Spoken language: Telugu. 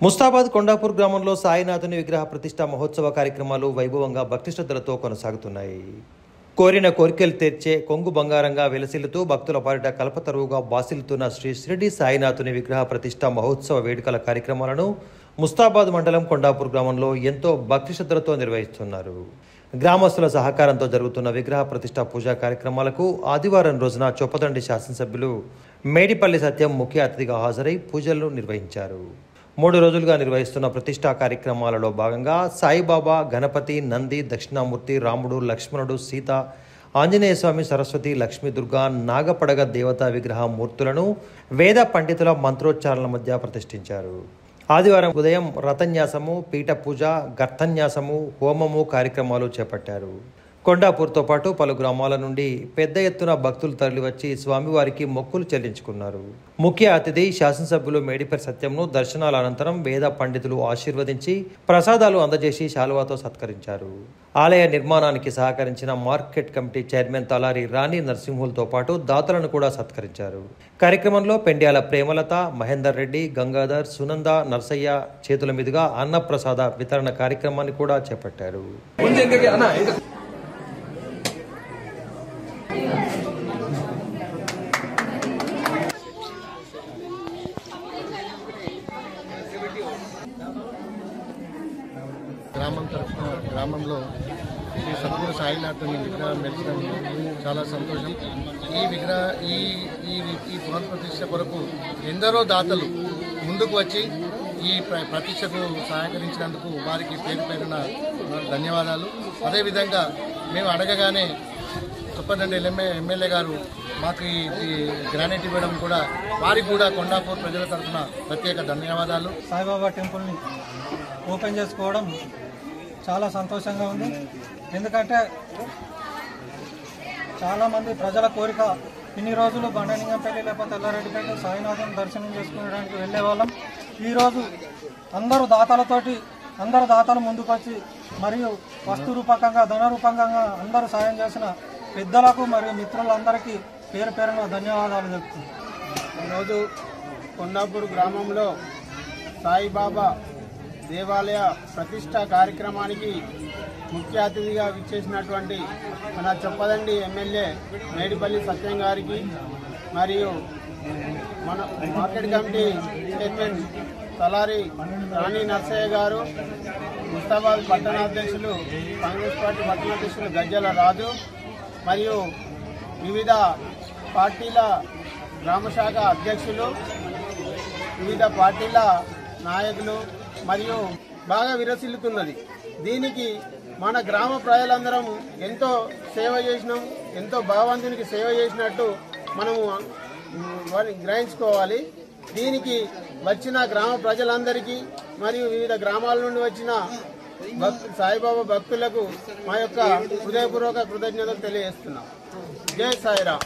ముస్తాబాద్ కొండాపూర్ గ్రామంలో సాయినాథుని విగ్రహ ప్రతిష్ఠా మహోత్సవ కార్యక్రమాలు వైభవంగా భక్తి శ్రద్ధలతో కొనసాగుతున్నాయి. కోరిన కోరికలు తీర్చే కొంగు బంగారంగా వెలసిల్లుతూ భక్తుల పాలిట కల్పతరువుగా బాసిల్లుతున్న శ్రీ షిరిడి సాయినాథుని విగ్రహ ప్రతిష్ఠా మహోత్సవ వేడుకల కార్యక్రమాలను ముస్తాబాద్ మండలం కొండాపూర్ గ్రామంలో ఎంతో భక్తి శ్రద్ధలతో నిర్వహిస్తున్నారు. గ్రామస్తుల సహకారంతో జరుగుతున్న విగ్రహ ప్రతిష్ఠా పూజా కార్యక్రమాలకు ఆదివారం రోజున చొప్పదండి శాసనసభ్యులు మేడిపల్లి సత్యం ముఖ్య అతిథిగా హాజరై పూజలు నిర్వహించారు. 3 రోజులుగా నిర్వహిస్తున్న ప్రతిష్ఠా కార్యక్రమాలలో భాగంగా సాయిబాబా, గణపతి, నంది, దక్షిణామూర్తి, రాముడు, లక్ష్మణుడు, సీత, ఆంజనేయ స్వామి, సరస్వతి, లక్ష్మీ, దుర్గా, నాగపడగ దేవతా విగ్రహ మూర్తులను వేద పండితుల మంత్రోచ్చారణల మధ్య ప్రతిష్ఠించారు. ఆదివారం ఉదయం రథన్యాసము, పీఠ పూజ, గర్థన్యాసము, హోమము కార్యక్రమాలు చేపట్టారు. కొండాపూర్తో పాటు పలు గ్రామాల నుండి పెద్ద ఎత్తున భక్తులు తరలివచ్చి స్వామివారికి మొక్కులు చెల్లించుకున్నారు. ముఖ్య అతిథి శాసనసభ్యులు మేడిపల్లి సత్యంను దర్శనాల అనంతరం వేద పండితులు ఆశీర్వదించి ప్రసాదాలు అందజేసి శాలువాతో సత్కరించారు. ఆలయ నిర్మాణానికి సహకరించిన మార్కెట్ కమిటీ చైర్మన్ తలారి రాణి నరసింహులతో పాటు దాతలను కూడా సత్కరించారు. కార్యక్రమంలో పెండ్యాల ప్రేమలత, మహేందర్ రెడ్డి, గంగాధర్, సునంద, నర్సయ్య చేతుల మీదుగా అన్నప్రసాద వితరణ కార్యక్రమాన్ని కూడా చేపట్టారు. గ్రామంలో శ్రీ సద్గురు సాయినాథుని విగ్రహం మెచ్చడం చాలా సంతోషం. ఈ పునఃప్రతిష్ఠ కొరకు ఎందరో దాతలు ముందుకు వచ్చి ఈ ప్రతిష్టకు సహకరించినందుకు వారికి పేరున ధన్యవాదాలు. అదేవిధంగా మేము అడగగానే చొప్పదండి ఎమ్మెల్యే గారు మాకు ఈ గ్రానైట్ ఇవ్వడం కూడా వారికి కూడా కొండాపూర్ ప్రజల తరఫున ప్రత్యేక ధన్యవాదాలు. సాయిబాబా టెంపుల్ని ఓపెన్ చేసుకోవడం చాలా సంతోషంగా ఉంది. ఎందుకంటే చాలామంది ప్రజల కోరిక ఇన్ని రోజులు బండలింగంపల్లి లేకపోతే ఎల్లారెడ్డిపేట సాయినాథం దర్శనం చేసుకునేడానికి వెళ్ళే వాళ్ళం. ఈరోజు అందరూ దాతలు ముందుకొచ్చి మరియు వస్తు రూపకంగా, ధన రూపకంగా అందరూ సాయం చేసిన పెద్దలకు మరియు మిత్రులందరికీ పేరున ధన్యవాదాలు చెప్తున్నాను. ఈరోజు కొండాపూర్ గ్రామంలో సాయిబాబా దేవాలయ ప్రతిష్ట కార్యక్రమానికి ముఖ్య అతిథిగా విచ్చేసినటువంటి మన చొప్పదండి ఎమ్మెల్యే మేడిపల్లి సత్యం గారికి మరియు మన మార్కెట్ కమిటీ చైర్మన్ తలారి రాణి నర్సయ్య గారు, ముస్తాబాద్ పట్టణాధ్యక్షులు కాంగ్రెస్ పార్టీ పట్టణాధ్యక్షులు గజ్జల రాజు మరియు వివిధ పార్టీల గ్రామశాఖ అధ్యక్షులు, వివిధ పార్టీల నాయకులు మరియు బాగా విరసిల్లుతున్నది. దీనికి మన గ్రామ ప్రజలందరం ఎంతో సేవ చేసినాం, ఎంతో భగవంతునికి సేవ చేసినట్టు మనము గ్రహించుకోవాలి. దీనికి వచ్చిన గ్రామ ప్రజలందరికీ మరియు వివిధ గ్రామాల నుండి వచ్చిన సాయిబాబా భక్తులకు మా యొక్క హృదయపూర్వక కృతజ్ఞతలు తెలియజేస్తున్నాం. జై సాయిరామ్.